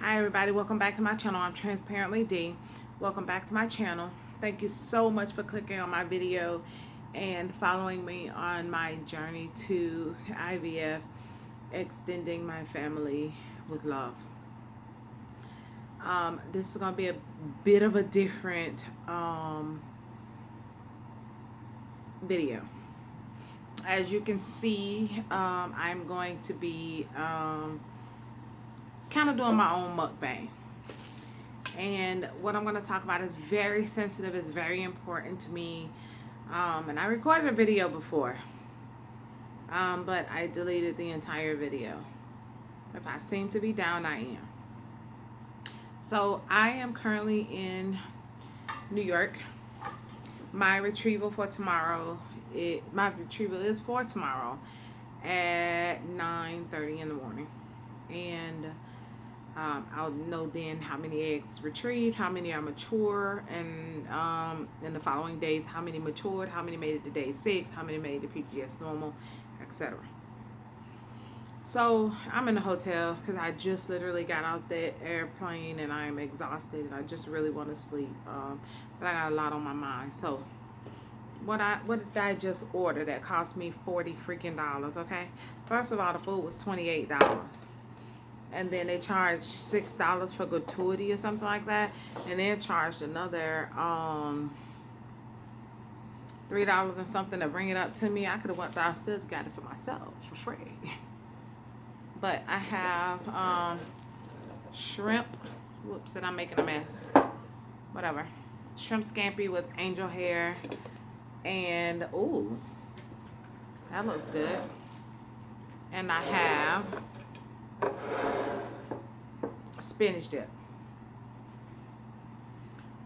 Hi everybody, welcome back to my channel. I'm Transparently D. Welcome back to my channel. Thank you so much for clicking on my video and following me on my journey to IVF, extending my family with love. This is going to be a bit of a different video. As you can see, I'm going to be kind of doing my own mukbang, and what I'm going to talk about is very sensitive, is very important to me, and I recorded a video before, but I deleted the entire video. If I seem to be down, I am. So I am currently in New York. My retrieval for tomorrow, my retrieval is for tomorrow at 9:30 in the morning, and I'll know then how many eggs retrieved, how many are mature, and in the following days, how many matured, how many made it to day 6, how many made it to PGS normal, etc. So I'm in the hotel because I just literally got out that airplane and I'm exhausted and I just really want to sleep, but I got a lot on my mind. So what did I just order that cost me $40 freaking dollars? Okay, first of all, the food was $28. And then they charged $6 for gratuity or something like that, and then charged another $3 and something to bring it up to me. I could have went downstairs, got it for myself for free. But I have shrimp. Whoops, and I'm making a mess. Whatever. Shrimp scampi with angel hair, and ooh, that looks good. And I have spinach dip.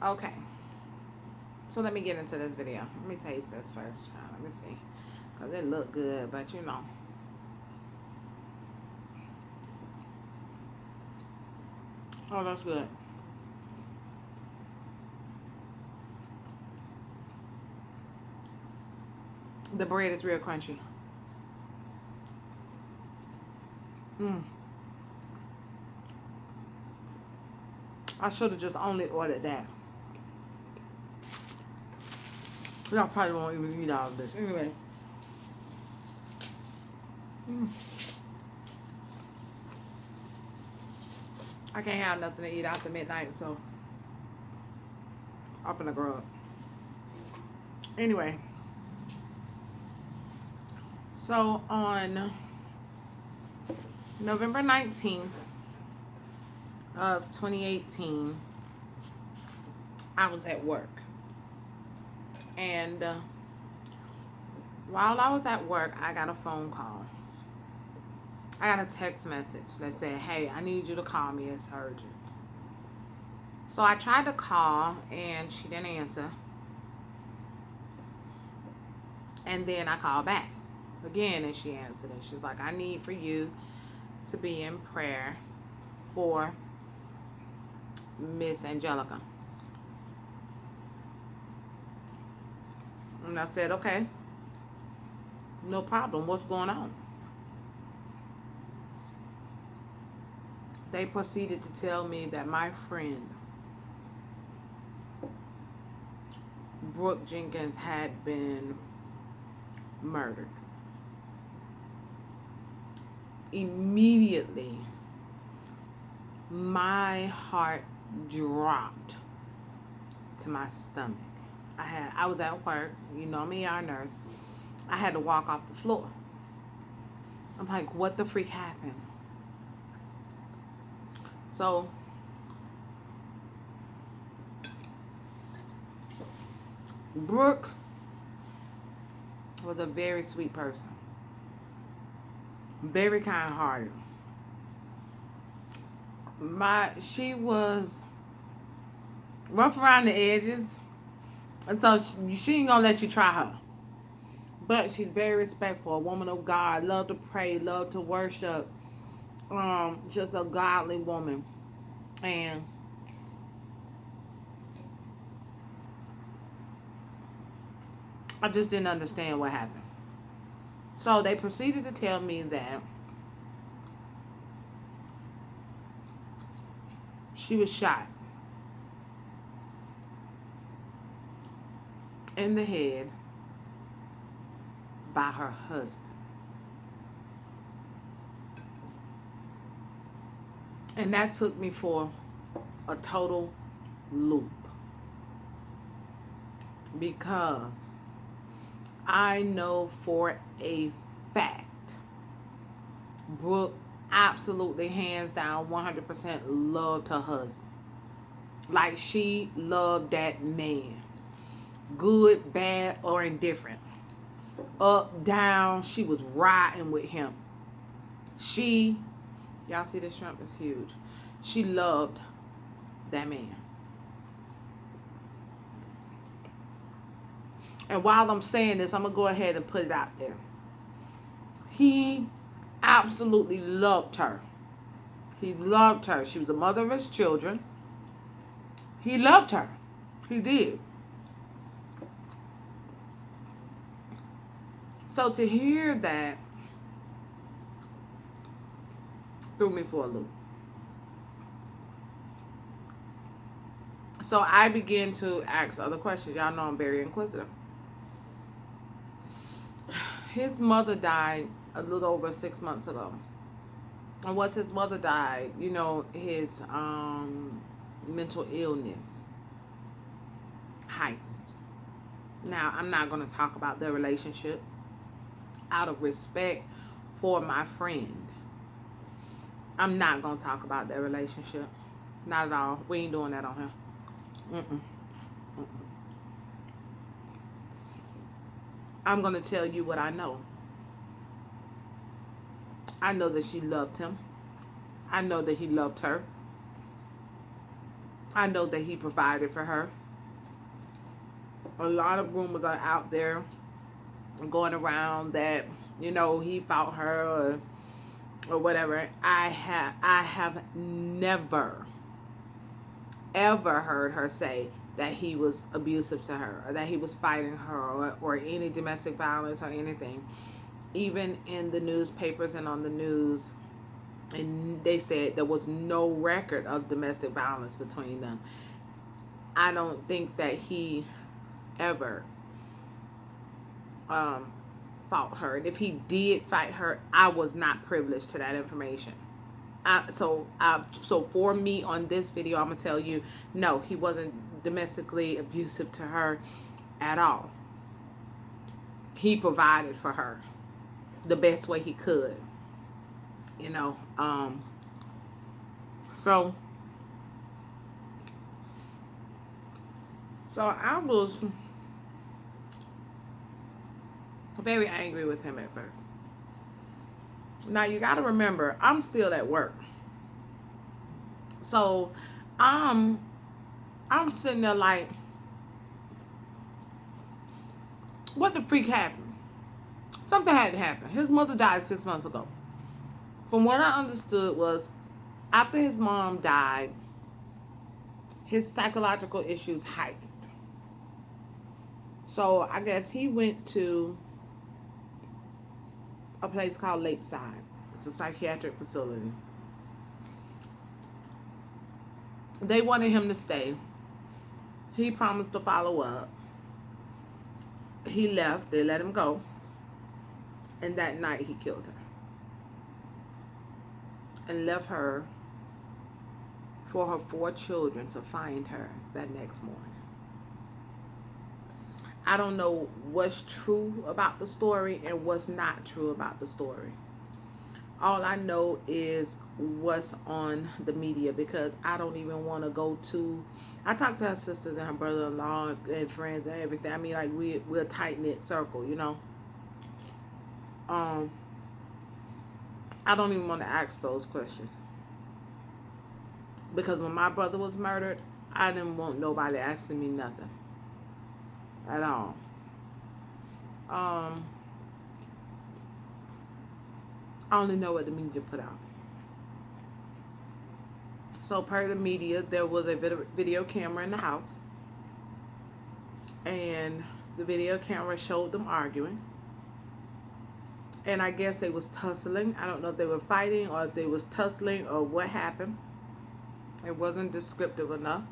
Okay, so let me get into this video. Let me taste this first. Let me see, because it look good, but you know. Oh, that's good. The bread is real crunchy. I should have just only ordered that. Y'all probably won't even eat all of this. Anyway. I can't have nothing to eat after midnight, so I'm gonna grow up. Anyway. So on November 19th of 2018, I was at work, and while I was at work, I got a phone call. I got a text message that said, "Hey, I need you to call me, it's urgent." So I tried to call and she didn't answer, and then I called back again and she answered, and she's like, "I need for you to be in prayer for Miss Angelica." And I said, "Okay, no problem. What's going on?" They proceeded to tell me that my friend Brooke Jenkins had been murdered. Immediately, my heart dropped to my stomach. I was at work, you know me, our nurse. I had to walk off the floor. I'm like, what the freak happened? So Brooke was a very sweet person, very kind-hearted. She was rough around the edges, and so she ain't gonna let you try her. But she's very respectful, a woman of God, love to pray, love to worship, just a godly woman. And I just didn't understand what happened. So they proceeded to tell me that She was shot in the head by her husband. And that took me for a total loop. Because I know for a fact Brooke absolutely hands down 100% loved her husband. Like she loved that man. Good, bad, or indifferent. Up, down, she was riding with him. Y'all see this shrimp is huge. She loved that man. And while I'm saying this, I'm going to go ahead and put it out there. He absolutely loved her. He loved her. She was the mother of his children. He loved her. He did. So to hear that threw me for a loop. So I began to ask other questions. Y'all know I'm very inquisitive. His mother died a little over 6 months ago. And once his mother died, you know, his mental illness heightened. Now, I'm not going to talk about their relationship out of respect for my friend. I'm not going to talk about their relationship. Not at all. We ain't doing that on here. I'm going to tell you what I know. I know that she loved him. I know that he loved her. I know that he provided for her. A lot of rumors are out there going around that, you know, he fought her or whatever. I have never ever heard her say that he was abusive to her or that he was fighting her or any domestic violence or anything. Even in the newspapers and on the news, and they said there was no record of domestic violence between them. I don't think that he ever fought her. And if he did fight her, I was not privileged to that information. So for me on this video, I'm going to tell you, no, he wasn't domestically abusive to her at all. He provided for her the best way he could, you know. So I was very angry with him at first. Now, you got to remember, I'm still at work. So, I'm sitting there like, what the freak happened? Something had to happen. His mother died 6 months ago. From what I understood was, after his mom died, his psychological issues heightened. So, I guess he went to a place called Lakeside. It's a psychiatric facility. They wanted him to stay. He promised to follow up. He left. They let him go. And that night he killed her. And left her for her 4 children to find her that next morning. I don't know what's true about the story and what's not true about the story. All I know is what's on the media, because I don't even want to go to... I talk to her sisters and her brother-in-law and friends and everything. I mean, like, we're a tight-knit circle, you know. I don't even want to ask those questions. Because when my brother was murdered, I didn't want nobody asking me nothing. At all. I only know what the media put out. So per the media, there was a video camera in the house. And the video camera showed them arguing. And I guess they was tussling. I don't know if they were fighting or if they was tussling or what happened. It wasn't descriptive enough.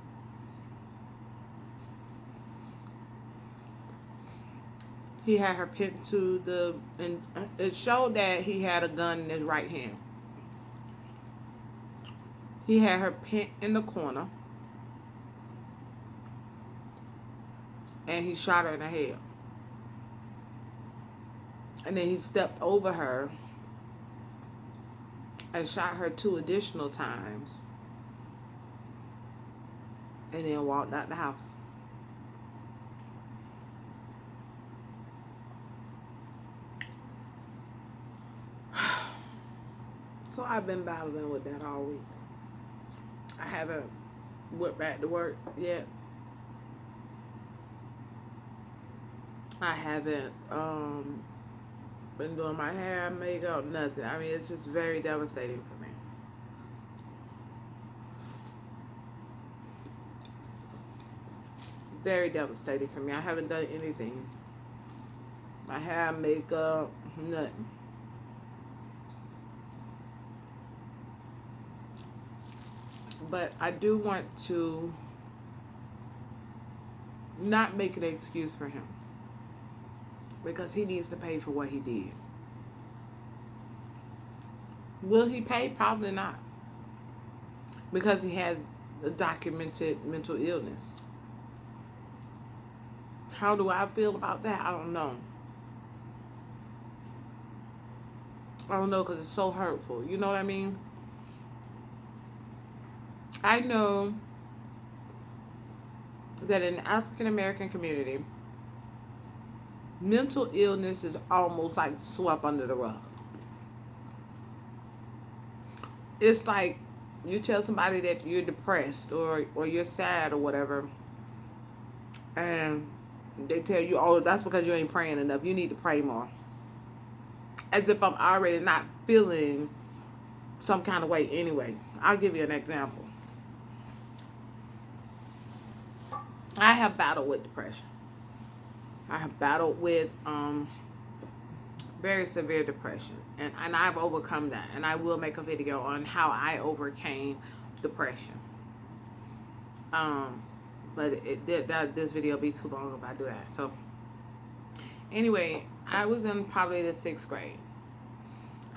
He had her pinned to the, and it showed that he had a gun in his right hand. He had her pinned in the corner, and he shot her in the head. And then he stepped over her and shot her 2 additional times, and then walked out the house. So I've been battling with that all week. I haven't went back to work yet. I haven't been doing my hair, makeup, nothing. I mean, it's just very devastating for me. Very devastating for me. I haven't done anything. My hair, makeup, nothing. But I do want to not make an excuse for him, because he needs to pay for what he did. Will he pay? Probably not, because he has a documented mental illness. How do I feel about that? I don't know. I don't know, because it's so hurtful. You know what I mean? I know that in the African American community, mental illness is almost like swept under the rug. It's like you tell somebody that you're depressed or you're sad or whatever, and they tell you, oh, that's because you ain't praying enough. You need to pray more. As if I'm already not feeling some kind of way anyway. I'll give you an example. I have battled with depression. I have battled with very severe depression. And I've overcome that. And I will make a video on how I overcame depression. But this video will be too long if I do that. So, anyway, I was in probably the 6th grade.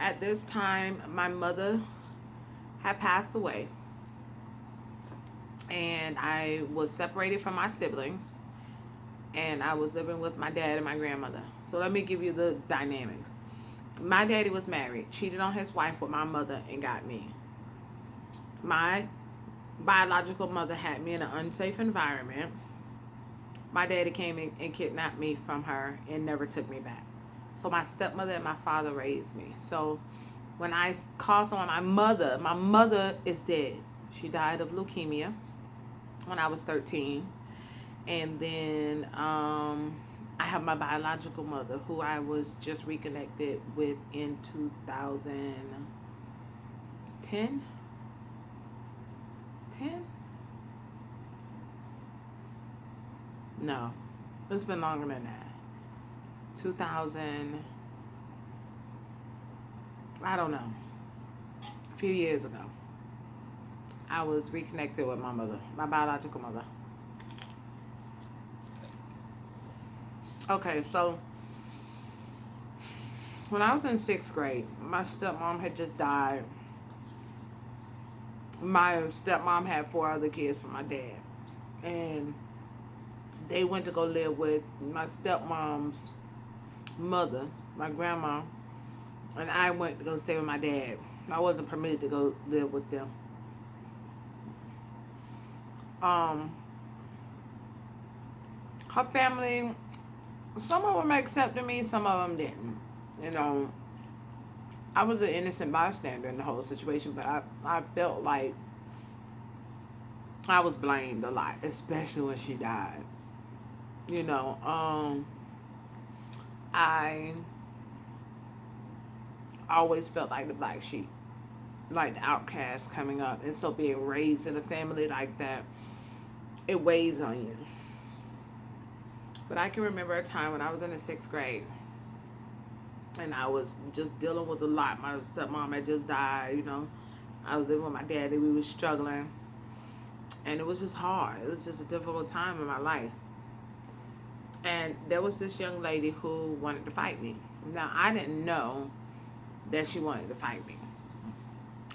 At this time, my mother had passed away. And I was separated from my siblings, and I was living with my dad and my grandmother. So let me give you the dynamics. My daddy was married, cheated on his wife with my mother, and got me. My biological mother had me in an unsafe environment. My daddy came in and kidnapped me from her and never took me back. So my stepmother and my father raised me. So when I call someone my mother is dead. She died of leukemia when I was 13. And then I have my biological mother, who I was just reconnected with in 2010. 10? No, it's been longer than that. 2000, I don't know, a few years ago. I was reconnected with my mother, my biological mother. Okay, so when I was in 6th grade, my stepmom had just died. My stepmom had 4 other kids from my dad. And they went to go live with my stepmom's mother, my grandma. And I went to go stay with my dad. I wasn't permitted to go live with them. Her family, some of them accepted me, some of them didn't. You know, I was an innocent bystander in the whole situation, but I felt like I was blamed a lot, especially when she died. You know, I always felt like the black sheep, like the outcast coming up. And so being raised in a family like that, it weighs on you. But I can remember a time when I was in the 6th grade, and I was just dealing with a lot. My stepmom had just died, you know. I was living with my daddy. We were struggling. And it was just hard. It was just a difficult time in my life. And there was this young lady who wanted to fight me. Now, I didn't know that she wanted to fight me.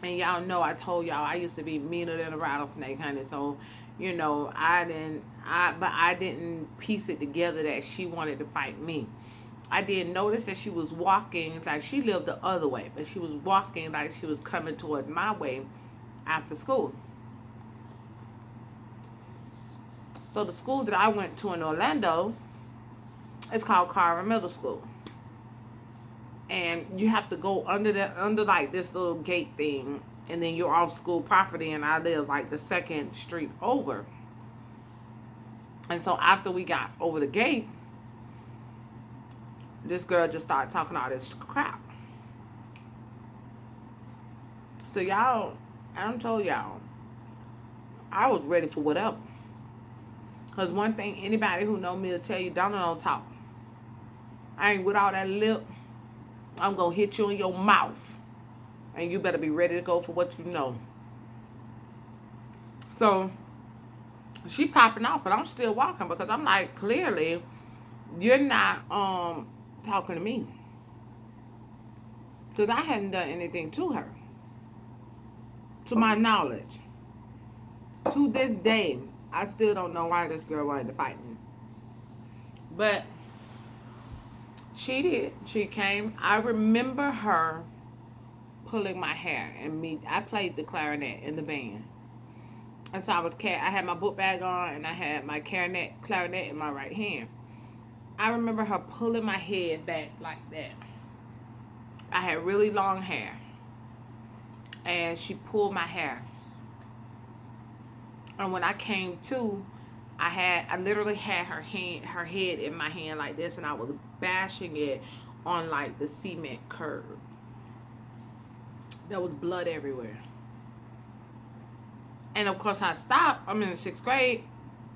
And y'all know I told y'all I used to be meaner than a rattlesnake, honey. So, you know, I didn't piece it together that she wanted to fight me. I did notice that she was walking, like she lived the other way, but she was walking like she was coming towards my way after school. So the school that I went to in Orlando is called Carver Middle School. And you have to go under like this little gate thing, and then you're off school property, and I live like the second street over. And so after we got over the gate, this girl just started talking all this crap. So y'all, I done told y'all, I was ready for whatever. Because one thing anybody who know me will tell you, don't talk. I ain't with all that lip. I'm going to hit you in your mouth. And you better be ready to go for what you know. So, she popping off, but I'm still walking because I'm like, clearly, you're not talking to me. Because I hadn't done anything to her. To my knowledge. To this day, I still don't know why this girl wanted to fight me. But she did. She came. I remember her pulling my hair, and I played the clarinet in the band. And so I had my book bag on, and I had my clarinet in my right hand. I remember her pulling my head back like that. I had really long hair, and she pulled my hair. And when I came to, I literally had her head in my hand like this, and I was bashing it on like the cement curb. There was blood everywhere. And of course I stopped. I'm in the 6th grade,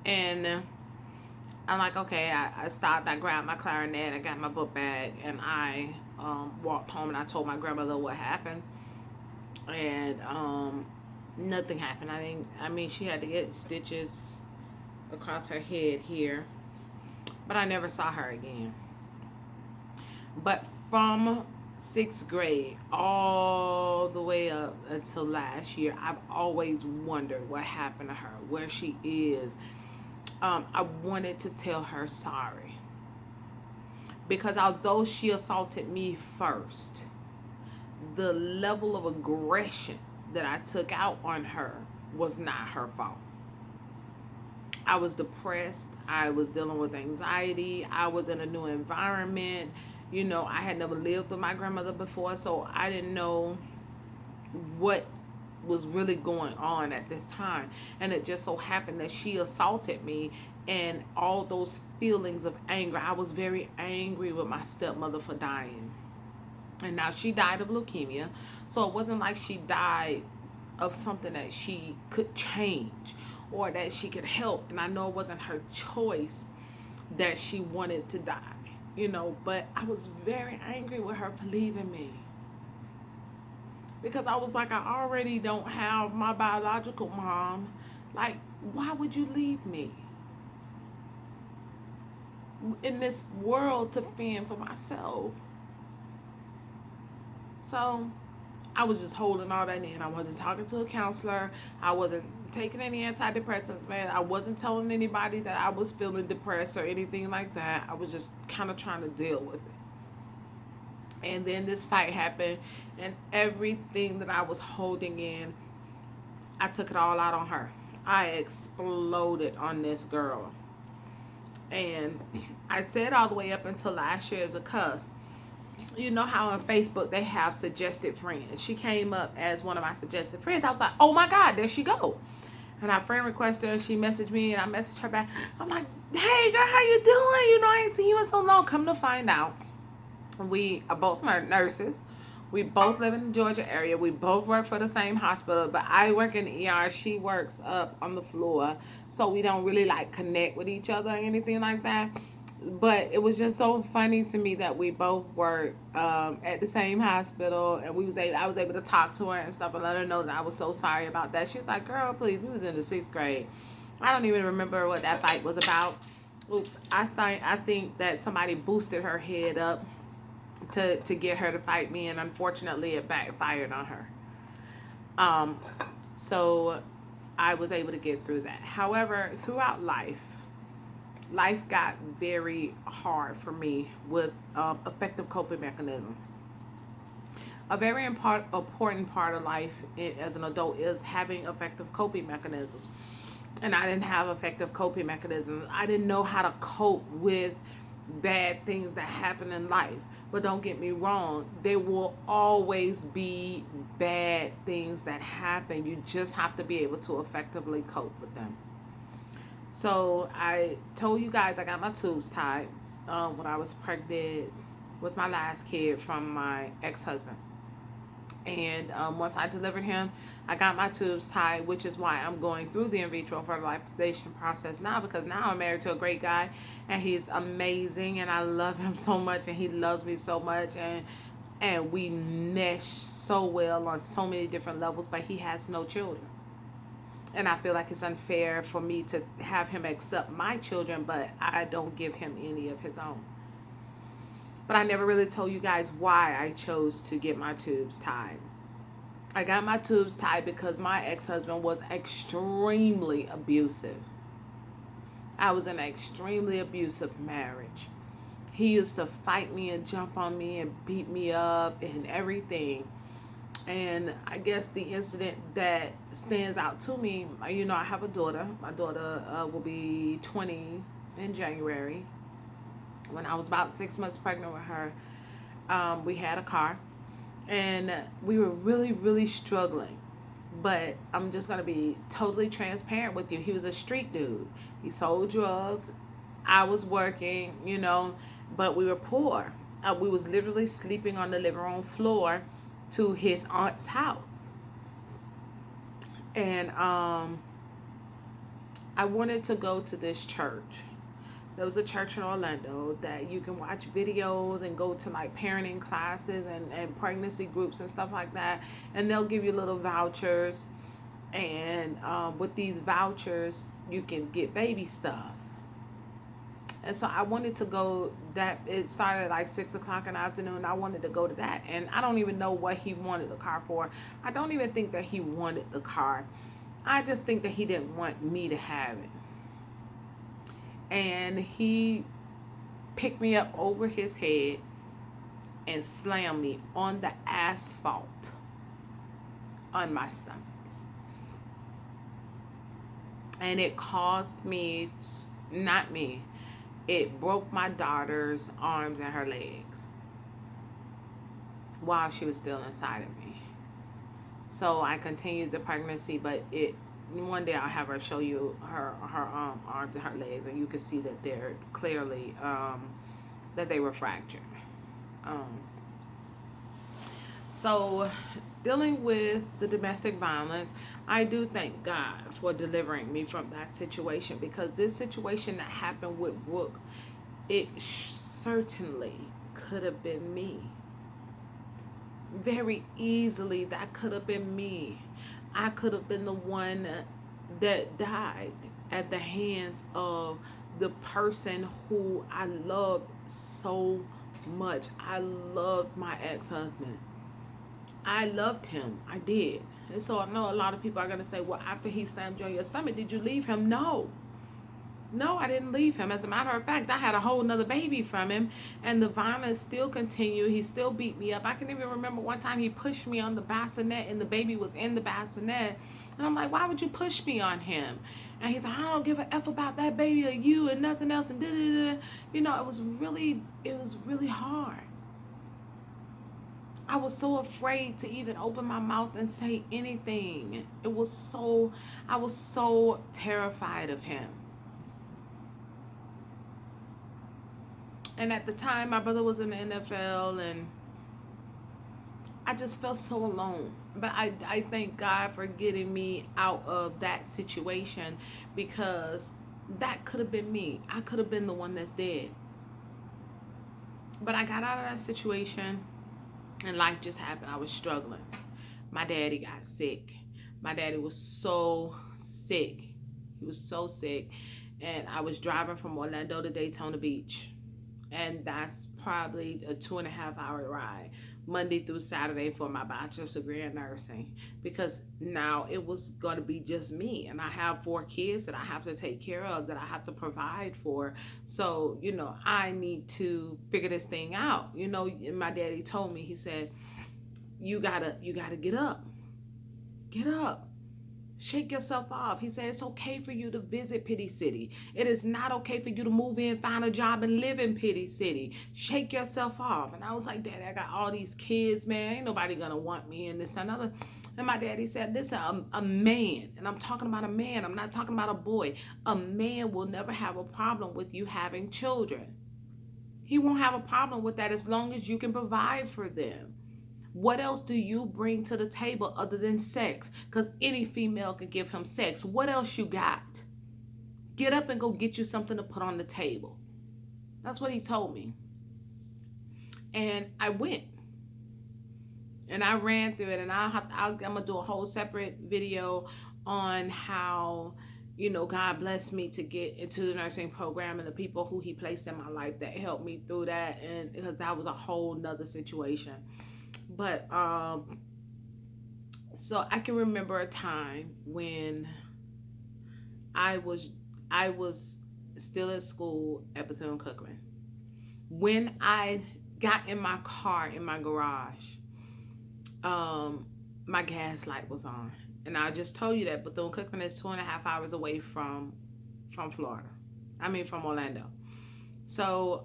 and I'm like, okay, I stopped. I grabbed my clarinet, I got my book bag, and I walked home, and I told my grandmother what happened. And nothing happened. I mean, she had to get stitches across her head here, but I never saw her again. But from 6th grade all the way up until last year, I've always wondered what happened to her, where she is. I wanted to tell her sorry, because although she assaulted me first, the level of aggression that I took out on her was not her fault. I was depressed. I was dealing with anxiety. I was in a new environment. You know, I had never lived with my grandmother before, so I didn't know what was really going on at this time. And it just so happened that she assaulted me, and all those feelings of anger. I was very angry with my stepmother for dying. And now she died of leukemia, so it wasn't like she died of something that she could change or that she could help. And I know it wasn't her choice that she wanted to die, you know, but I was very angry with her for leaving me. Because I was like, I already don't have my biological mom. Like, why would you leave me in this world to fend for myself? So I was just holding all that in. I wasn't talking to a counselor. I wasn't taking any antidepressants, man. I wasn't telling anybody that I was feeling depressed or anything like that. I was just kind of trying to deal with it. And then this fight happened, and everything that I was holding in, I took it all out on her. I exploded on this girl. And I said all the way up until last year because you know how on Facebook they have suggested friends. She came up as one of my suggested friends. I was like, oh my God, there she go. And I friend requested her. She messaged me, and I messaged her back. I'm like, hey girl, how you doing? You know, I ain't seen you in so long. Come to find out, we are both nurses. We both live in the Georgia area. We both work for the same hospital, but I work in the ER. She works up on the floor, so we don't really like connect with each other or anything like that. But it was just so funny to me that we both worked at the same hospital, and I was able to talk to her and stuff and let her know that I was so sorry about that. She was like, "Girl, please." We was in the 6th grade. I don't even remember what that fight was about. Oops. I think that somebody boosted her head up to get her to fight me, and unfortunately, it backfired on her. So I was able to get through that. However, throughout life got very hard for me with effective coping mechanisms. A very important part of life as an adult is having effective coping mechanisms. And I didn't have effective coping mechanisms. I didn't know how to cope with bad things that happen in life. But don't get me wrong, there will always be bad things that happen. You just have to be able to effectively cope with them. So I told you guys I got my tubes tied when I was pregnant with my last kid from my ex-husband. And once I delivered him, I got my tubes tied, which is why I'm going through the in vitro fertilization process now, because now I'm married to a great guy, and he's amazing, and I love him so much, and he loves me so much, and we mesh so well on so many different levels, but he has no children. And I feel like it's unfair for me to have him accept my children, but I don't give him any of his own. But I never really told you guys why I chose to get my tubes tied. I got my tubes tied because my ex-husband was extremely abusive. I was in an extremely abusive marriage. He used to fight me and jump on me and beat me up and everything. And I guess the incident that stands out to me, you know, I have a daughter. My daughter will be 20 in January. When I was about 6 months pregnant with her, we had a car. And we were really, really struggling. But I'm just going to be totally transparent with you. He was a street dude. He sold drugs. I was working, you know, but we were poor. We was literally sleeping on the living room floor to his aunt's house. And I wanted to go to this church. There was a church in Orlando that you can watch videos and go to like parenting classes and pregnancy groups and stuff like that. And they'll give you little vouchers. And with these vouchers, you can get baby stuff. And so I wanted to go. It started at like 6 o'clock in the afternoon. I wanted to go to that. And I don't even know what he wanted the car for. I don't even think that he wanted the car. I just think that he didn't want me to have it. And he picked me up over his head and slammed me on the asphalt on my stomach. And it caused me, not me, it broke my daughter's arms and her legs while she was still inside of me. So I continued the pregnancy, but one day I'll have her show you her arms and her legs, and you can see that they're clearly that they were fractured. So dealing with the domestic violence, I do thank God for delivering me from that situation, because this situation that happened with Brooke, it certainly could have been me. Very easily, that could have been me. I could have been the one that died at the hands of the person who I loved so much. I loved my ex-husband. I loved him. I did. And so I know a lot of people are going to say, well, after he slammed you on your stomach, did you leave him? No. No, I didn't leave him. As a matter of fact, I had a whole nother baby from him, and the violence still continued. He still beat me up. I can even remember one time he pushed me on the bassinet, and the baby was in the bassinet. And I'm like, why would you push me on him? And he's like, I don't give a F about that baby or you and nothing else. And da-da-da. You know, it was really hard. I was so afraid to even open my mouth and say anything. I was so terrified of him. And at the time, my brother was in the NFL, and I just felt so alone. But I thank God for getting me out of that situation, because that could have been me. I could have been the one that's dead. But I got out of that situation and life just happened. I was struggling. My daddy got sick. My daddy was so sick. He was so sick. And I was driving from Orlando to Daytona Beach. And that's probably a 2.5 hour ride, Monday through Saturday, for my bachelor's degree in nursing. Because now it was going to be just me. And I have 4 kids that I have to take care of, that I have to provide for. So, I need to figure this thing out. And my daddy told me, he said, you gotta get up. Get up. Shake yourself off. He said, it's okay for you to visit Pity City. It is not okay for you to move in, find a job, and live in Pity City. Shake yourself off. And I was like, Daddy, I got all these kids, man. Ain't nobody going to want me in this and another. And my daddy said, listen, a man, and I'm talking about a man. I'm not talking about a boy. A man will never have a problem with you having children. He won't have a problem with that as long as you can provide for them. What else do you bring to the table other than sex? Because any female can give him sex. What else you got? Get up and go get you something to put on the table. That's what he told me. And I went. And I ran through it. And I'm going to do a whole separate video on how, God blessed me to get into the nursing program and the people who he placed in my life that helped me through that. And because that was a whole nother situation. But so I can remember a time when I was still at school at Bethune-Cookman. When I got in my car in my garage, my gas light was on, and I just told you that Bethune-Cookman is 2.5 hours away from Florida. I mean, from Orlando. So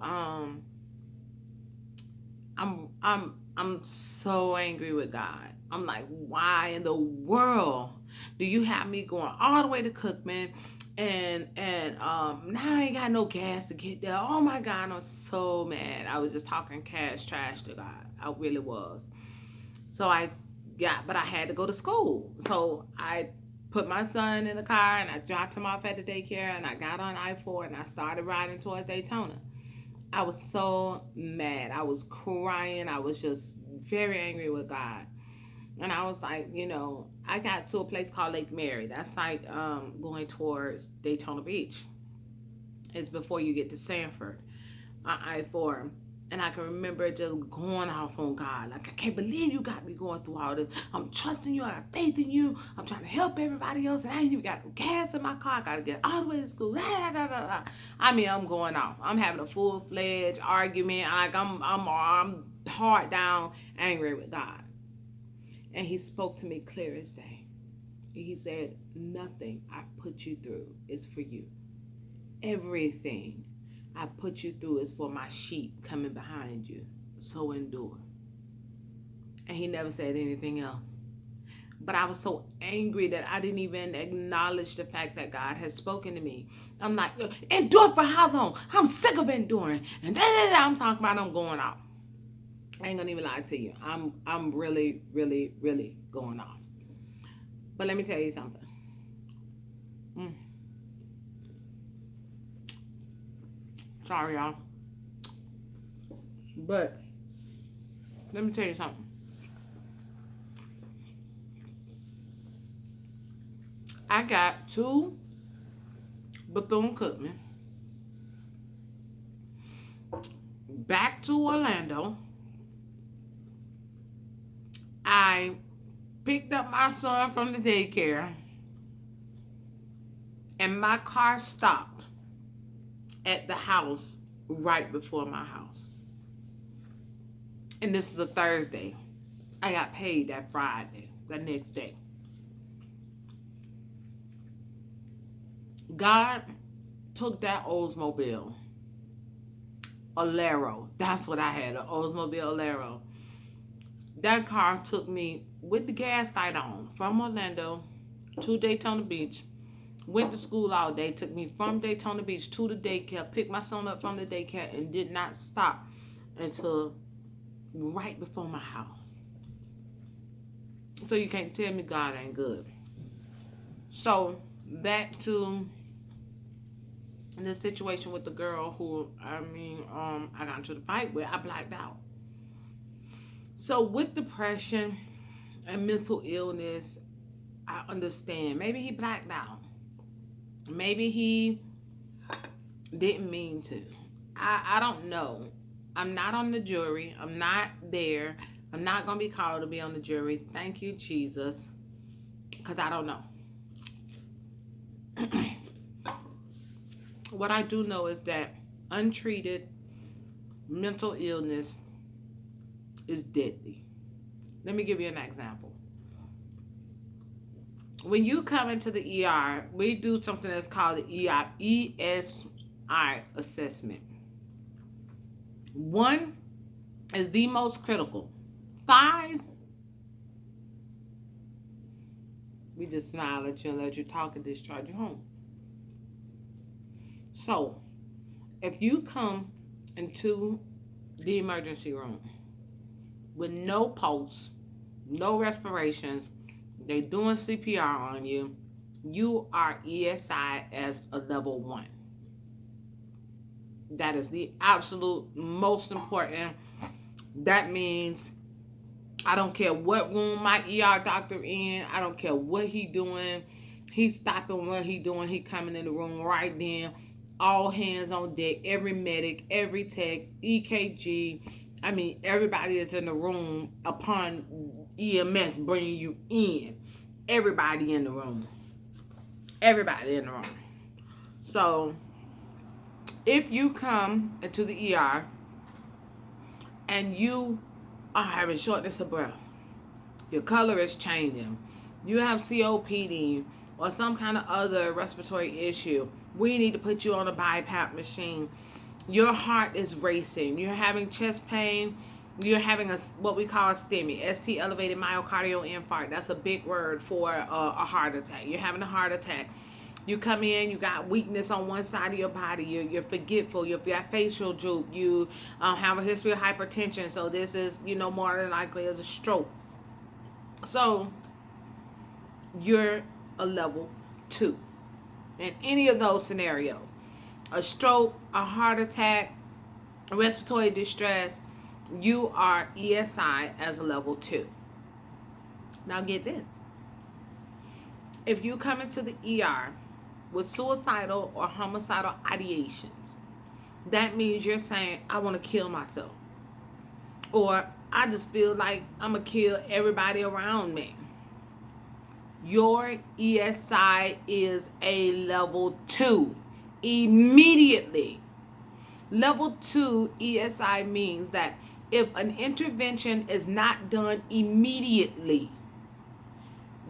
I'm so angry with God. I'm like, why in the world do you have me going all the way to Cookman and now I ain't got no gas to get there? Oh my God, I'm so mad. I was just talking trash to God. I really was. So but I had to go to school. So I put my son in the car and I dropped him off at the daycare and I got on I-4 and I started riding towards Daytona. I was so mad. I was crying. I was just very angry with God. And I was like, I got to a place called Lake Mary. That's like going towards Daytona Beach. It's before you get to Sanford, I-4. And I can remember just going off on God. Like, I can't believe you got me going through all this. I'm trusting you. I got faith in you. I'm trying to help everybody else. And I ain't even got no gas in my car. I got to get all the way to school. I mean, I'm going off. I'm having a full-fledged argument. Like, I'm hard down, angry with God. And he spoke to me clear as day. He said, nothing I put you through is for you. Everything I put you through is for my sheep coming behind you. So endure. And he never said anything else. But I was so angry that I didn't even acknowledge the fact that God had spoken to me. I'm like, endure for how long? I'm sick of enduring. And I'm talking about I'm going off. I ain't gonna even lie to you. I'm really, really, really going off. But let me tell you something. Sorry, y'all. But let me tell you something. I got to Bethune-Cookman, back to Orlando. I picked up my son from the daycare, and my car stopped at the house right before my house. And this is a Thursday. I got paid that Friday, the next day. God took that Oldsmobile Alero. That's what I had, an Oldsmobile Alero. That car took me with the gas light on from Orlando to Daytona Beach. Went to school all day, took me from Daytona Beach to the daycare, picked my son up from the daycare, and did not stop until right before my house. So you can't tell me God ain't good. So back to In this situation with the girl who, I got into the fight with, I blacked out. So with depression and mental illness, I understand. Maybe he blacked out. Maybe he didn't mean to. I don't know. I'm not on the jury. I'm not there. I'm not going to be called to be on the jury. Thank you, Jesus. Because I don't know. What I do know is that untreated mental illness is deadly. Let me give you an example. When you come into the ER, we do something that's called the ESI assessment. 1 is the most critical. 5, we just smile at you and let you talk and discharge you home. So, if you come into the emergency room with no pulse, no respirations, they doing CPR on you, you are ESI as a level 1. That is the absolute most important. That means I don't care what room my ER doctor in. I don't care what he doing. He's stopping what he doing. He coming in the room right then. All hands on deck. Every medic, every tech, EKG. Everybody is in the room upon EMS bringing you in. Everybody in the room. Everybody in the room. So, if you come into the ER and you are having shortness of breath, your color is changing, you have COPD or some kind of other respiratory issue, we need to put you on a BiPAP machine. Your heart is racing. You're having chest pain. You're having what we call a STEMI, ST elevated myocardial infarct. That's a big word for a heart attack. You're having a heart attack. You come in, you got weakness on one side of your body. You're forgetful. You've got facial droop. You have a history of hypertension. So this is, more than likely as a stroke. So you're a level 2 in any of those scenarios. A stroke, a heart attack, respiratory distress, you are ESI as a level 2. Now get this. If you come into the ER with suicidal or homicidal ideations, that means you're saying, I want to kill myself. Or I just feel like I'm going to kill everybody around me. Your ESI is a level 2. Immediately. Level 2 ESI means that if an intervention is not done immediately,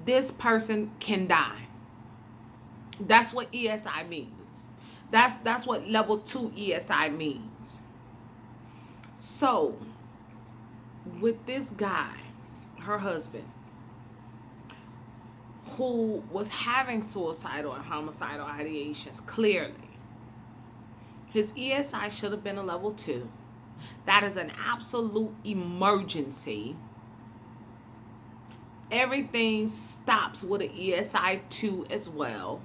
this person can die. That's what ESI means. That's what level 2 ESI means. So, with this guy, her husband, who was having suicidal and homicidal ideations, clearly, his ESI should have been a level 2. That is an absolute emergency. Everything stops with an ESI 2 as well.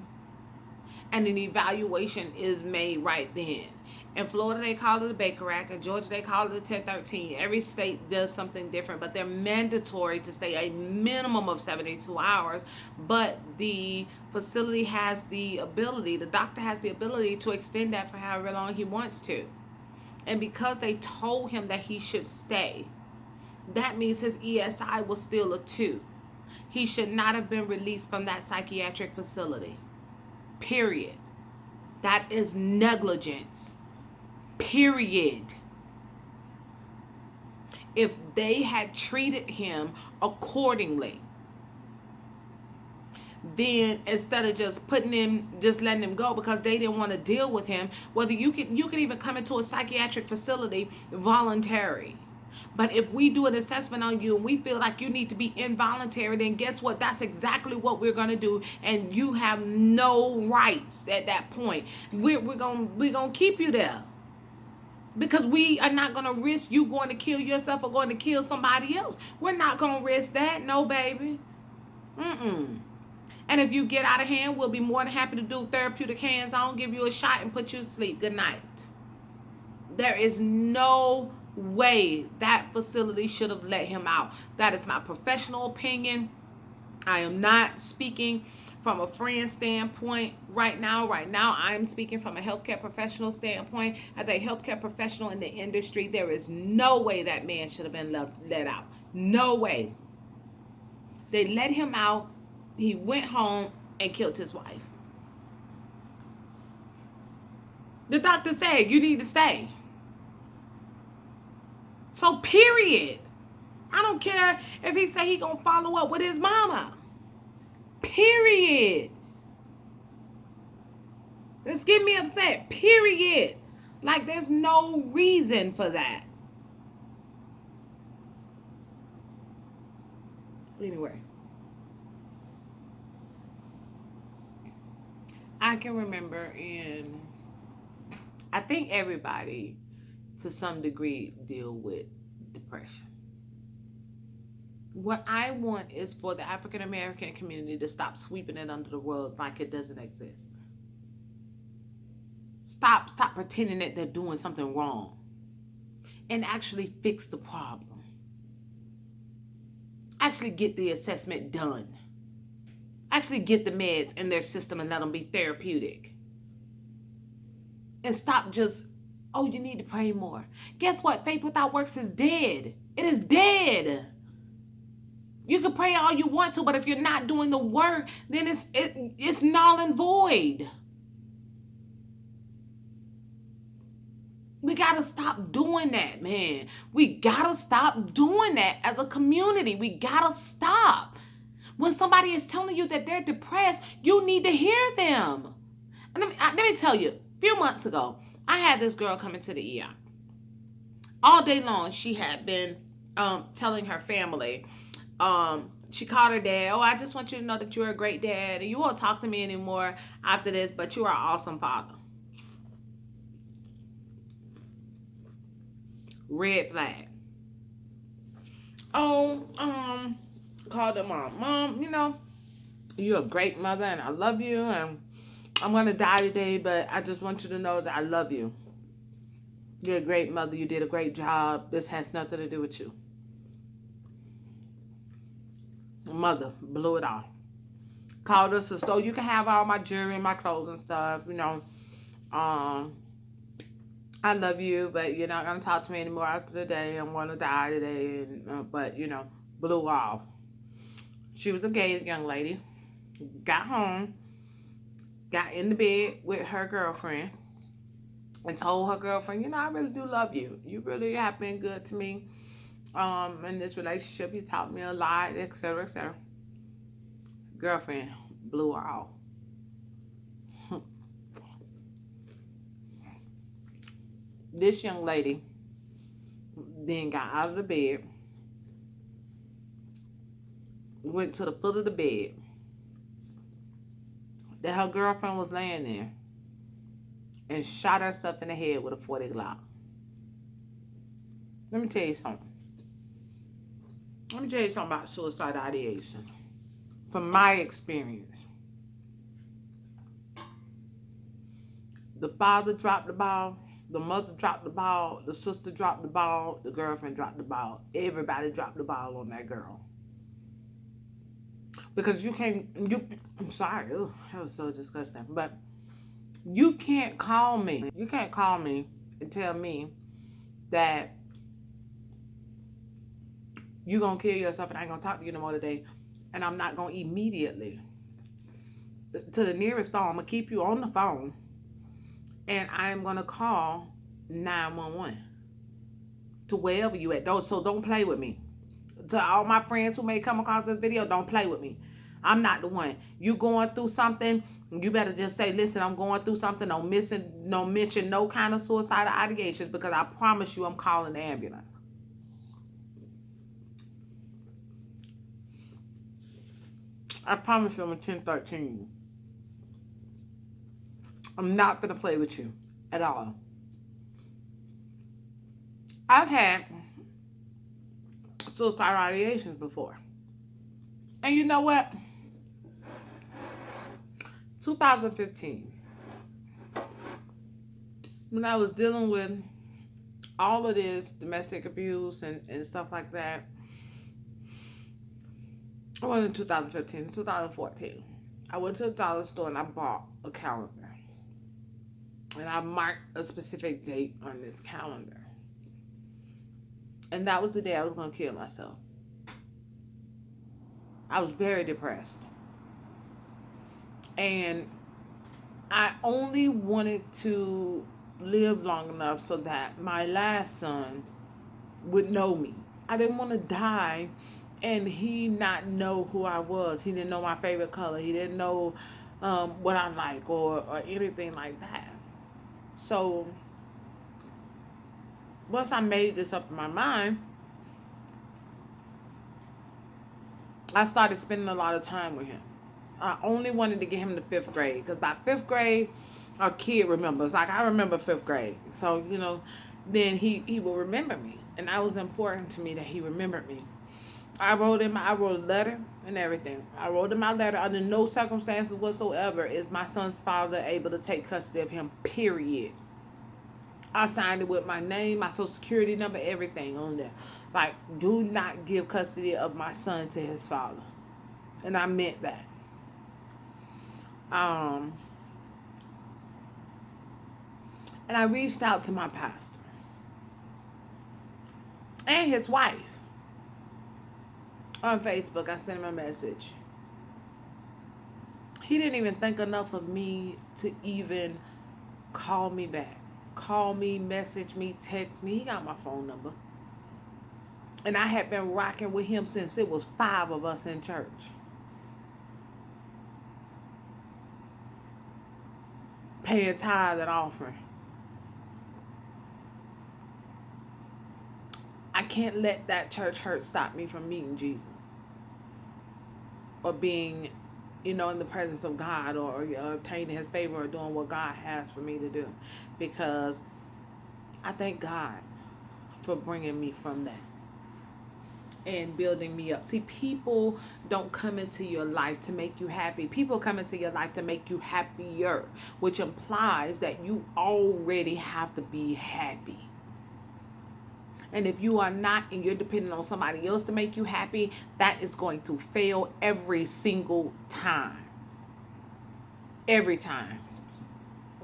And an evaluation is made right then. In Florida, they call it a Baker Act. In Georgia, they call it a 1013. Every state does something different, but they're mandatory to stay a minimum of 72 hours. But the facility has the ability, the doctor has the ability to extend that for however long he wants to. And because they told him that he should stay, that means his ESI was still a 2. He should not have been released from that psychiatric facility. Period. That is negligence. Period. If they had treated him accordingly, then instead of just letting him go because they didn't want to deal with him, whether you could even come into a psychiatric facility voluntary. But if we do an assessment on you and we feel like you need to be involuntary, then guess what? That's exactly what we're going to do. And you have no rights at that point. We're going to keep you there. Because we are not going to risk you going to kill yourself or going to kill somebody else. We're not going to risk that. No, baby. And if you get out of hand, we'll be more than happy to do therapeutic hands-on, give you a shot, and put you to sleep. Good night. There is no way that facility should have let him out. That is my professional opinion. I am not speaking from a friend standpoint right now. Right now, I'm speaking from a healthcare professional standpoint. As a healthcare professional in the industry, there is no way that man should have been let out. No way. They let him out. He went home and killed his wife. The doctor said, you need to stay. So, period. I don't care if he say he gonna follow up with his mama. Period. This get me upset. Period. Like, there's no reason for that. Anyway. I can remember I think everybody to some degree deal with depression. What I want is for the African American community to stop sweeping it under the rug like it doesn't exist. Stop pretending that they're doing something wrong and actually fix the problem. Actually get the assessment done. Actually get the meds in their system and let them be therapeutic. And stop just, oh, you need to pray more. Guess what? Faith without works is dead. It is dead. You can pray all you want to, but if you're not doing the work, then it's null and void. We got to stop doing that, man. We got to stop doing that as a community. We got to stop. When somebody is telling you that they're depressed, you need to hear them. And let me tell you, a few months ago, I had this girl come into the ER. All day long, she had been telling her family, she called her dad, oh, I just want you to know that you're a great dad, and you won't talk to me anymore after this, but you are an awesome father. Red flag. Oh, called her mom, you know, you're a great mother, and I love you, and I'm going to die today, but I just want you to know that I love you. You're a great mother. You did a great job. This has nothing to do with you. Mother blew it off. Called us and so you can have all my jewelry and my clothes and stuff, you know. I love you, but you're not going to talk to me anymore after today. I'm going to die today, and, but, you know, blew off. She was a gay young lady. Got home. Got in the bed with her girlfriend. And told her girlfriend, you know, I really do love you. You really have been good to me. In this relationship, you taught me a lot, etc., etc. Girlfriend blew her off. This young lady then got out of the bed, went to the foot of the bed that her girlfriend was laying there, and shot herself in the head with a .40 Glock. Let me tell you something. Let me tell you something about suicidal ideation. From my experience, the father dropped the ball, the mother dropped the ball, the sister dropped the ball, the girlfriend dropped the ball. Everybody dropped the ball on that girl. Because I'm sorry, ugh, that was so disgusting. But you can't call me. You can't call me and tell me that you're going to kill yourself and I ain't going to talk to you no more today. And I'm not going to immediately, to the nearest phone, I'm going to keep you on the phone. And I'm going to call 911 to wherever you at. So don't play with me. To all my friends who may come across this video, don't play with me. I'm not the one. You going through something, you better just say, listen, I'm going through something. Don't mention no kind of suicidal ideations, because I promise you I'm calling the ambulance. I promise you I'm a 1013. I'm not going to play with you at all. I've had suicidal ideations before. And you know what? 2015, when I was dealing with all of this domestic abuse and stuff like that. It wasn't 2015, 2014. I went to the dollar store and I bought a calendar. And I marked a specific date on this calendar. And that was the day I was going to kill myself. I was very depressed. And I only wanted to live long enough so that my last son would know me. I didn't want to die and he not know who I was. He didn't know my favorite color. He didn't know what I like or anything like that. So once I made this up in my mind, I started spending a lot of time with him. I only wanted to get him to 5th grade because by 5th grade, our kid remembers. Like I remember 5th grade, so then he will remember me, and that was important to me that he remembered me. I wrote a letter and everything. I wrote in my letter, under no circumstances whatsoever is my son's father able to take custody of him. Period. I signed it with my name, my social security number, everything on there. Like, do not give custody of my son to his father. And I meant that. And I reached out to my pastor and his wife on Facebook. I sent him a message. He didn't even think enough of me to even call me back. Call me, message me, text me. He got my phone number. And I had been rocking with him since it was 5 of us in church. Paying tithe and offering. I can't let that church hurt stop me from meeting Jesus. Or being, in the presence of God or obtaining his favor or doing what God has for me to do. Because I thank God for bringing me from that and building me up. See, people don't come into your life to make you happy. People come into your life to make you happier, which implies that you already have to be happy. And if you are not and you're depending on somebody else to make you happy, that is going to fail every single time. Every time.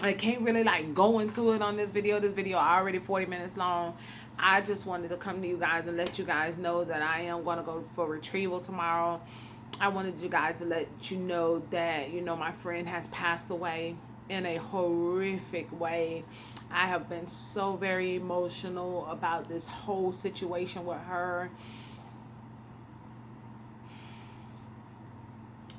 I can't really go into it on this video. This video already 40 minutes long. I just wanted to come to you guys and let you guys know that I am going to go for retrieval tomorrow. I wanted you guys to let you know that, my friend has passed away in a horrific way. I have been so very emotional about this whole situation with her.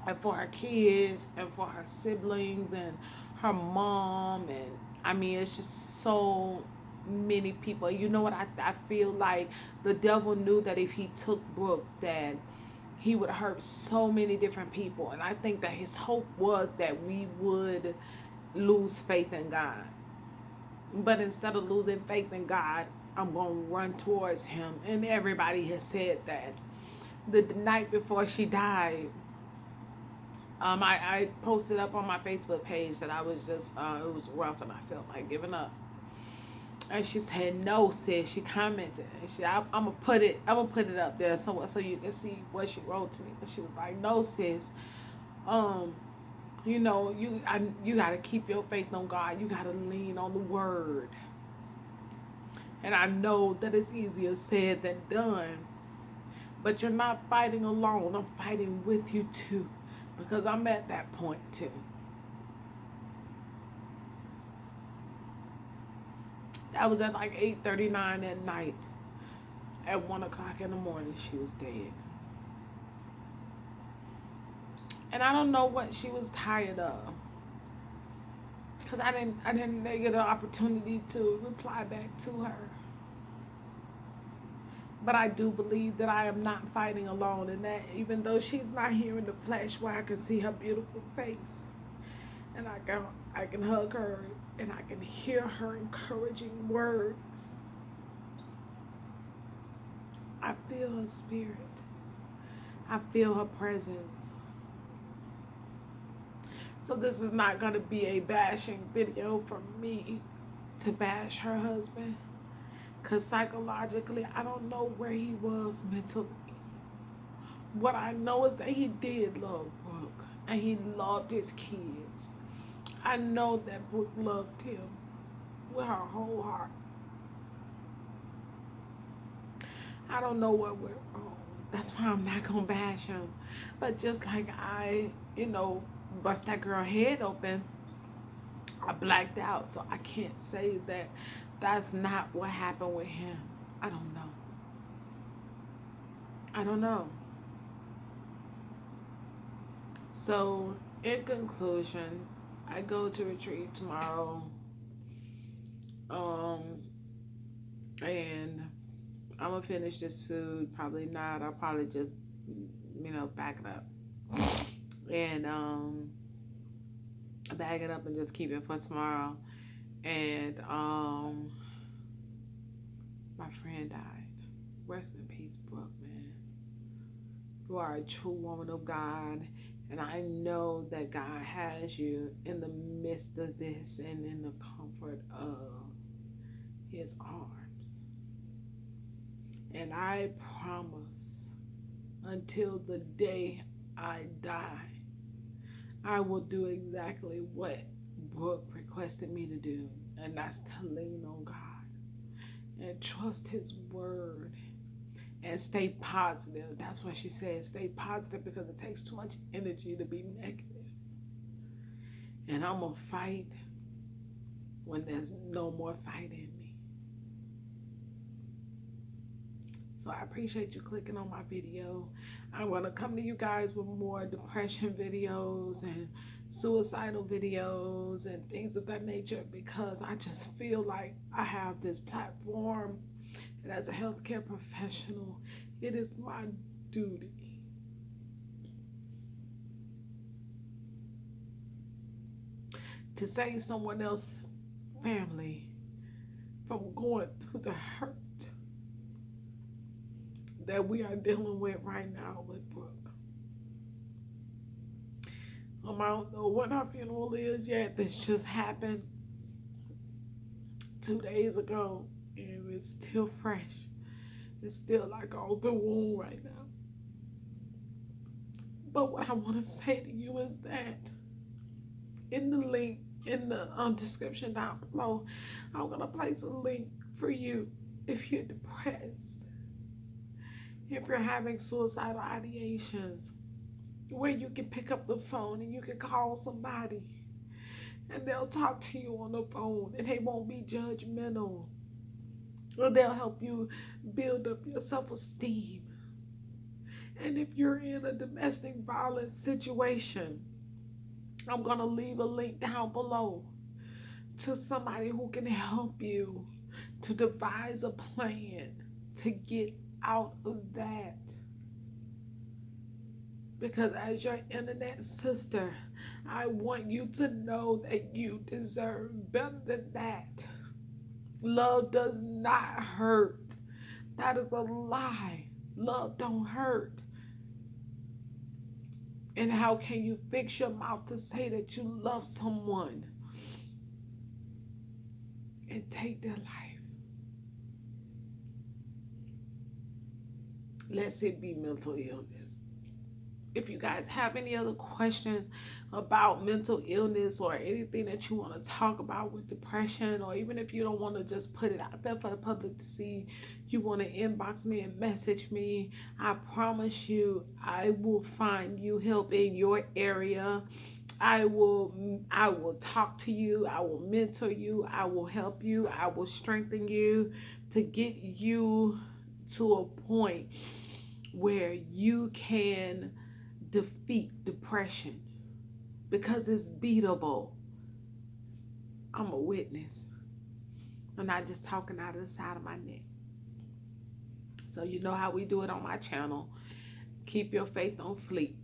And for her kids and for her siblings and her mom, and it's just so many people. You know what, I feel like the devil knew that if he took Brooke, that he would hurt so many different people. And I think that his hope was that we would lose faith in God. But instead of losing faith in God, I'm going to run towards him. And everybody has said that. The night before she died, I posted up on my Facebook page that I was just, it was rough and I felt like giving up. And she said, "No, sis." She commented, and I'm gonna put it up there so you can see what she wrote to me. But she was like, "No, sis. You gotta keep your faith on God. You gotta lean on the Word." And I know that it's easier said than done, but you're not fighting alone. I'm fighting with you too. Because I'm at that point too. That was at 8:39 at night. At 1 o'clock in the morning, she was dead. And I don't know what she was tired of. Because I didn't get an opportunity to reply back to her. But I do believe that I am not fighting alone, and that even though she's not here in the flesh where I can see her beautiful face, and I can hug her, and I can hear her encouraging words, I feel her spirit. I feel her presence. So this is not going to be a bashing video from me to bash her husband. Because psychologically, I don't know where he was mentally. What I know is that he did love Brooke. And he loved his kids. I know that Brooke loved him with her whole heart. I don't know what went wrong. That's why I'm not going to bash him. But just like I, bust that girl head open, I blacked out. So I can't say that that's not what happened with him. I don't know. I don't know. So, in conclusion, I go to retrieve tomorrow. And I'm gonna finish this food. Probably not. I'll probably just, back it up. And bag it up and just keep it for tomorrow. And my friend died. Rest in peace, Brooke, man. You are a true woman of God. And I know that God has you in the midst of this and in the comfort of his arms. And I promise, until the day I die, I will do exactly what Brooke requested me to do. And that's to lean on God and trust his word and stay positive. That's what she said. Stay positive, because it takes too much energy to be negative. And I'm going to fight when there's no more fight in me. So I appreciate you clicking on my video. I'm going to come to you guys with more depression videos and suicidal videos and things of that nature, because I just feel like I have this platform, and as a healthcare professional, it is my duty to save someone else's family from going through the hurt that we are dealing with right now with Brooke. I don't know when our funeral is yet. This just happened 2 days ago, and it's still fresh. It's still like an open wound right now. But what I want to say to you is that in the link, in the description down below, I'm going to place a link for you if you're depressed, if you're having suicidal ideations, where you can pick up the phone and you can call somebody and they'll talk to you on the phone and they won't be judgmental, or they'll help you build up your self-esteem. And if you're in a domestic violence situation, I'm going to leave a link down below to somebody who can help you to devise a plan to get out of that. Because as your internet sister, I want you to know that you deserve better than that. Love does not hurt. That is a lie. Love don't hurt. And how can you fix your mouth to say that you love someone and take their life? Let's it be mental illness. If you guys have any other questions about mental illness or anything that you want to talk about with depression, or even if you don't want to just put it out there for the public to see, you want to inbox me and message me, I promise you I will find you help in your area. I will talk to you, I will mentor you, I will help you, I will strengthen you to get you to a point where you can defeat depression, because it's beatable. I'm a witness. I'm not just talking out of the side of my neck. So you know how we do it on my channel. Keep your faith on fleek,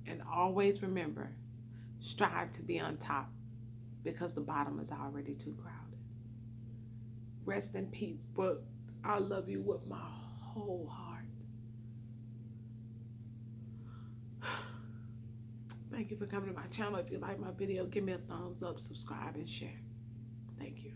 and always remember, strive to be on top, because the bottom is already too crowded. Rest in peace, but I love you with my whole heart. Thank you for coming to my channel. If you like my video, give me a thumbs up, subscribe, and share. Thank you.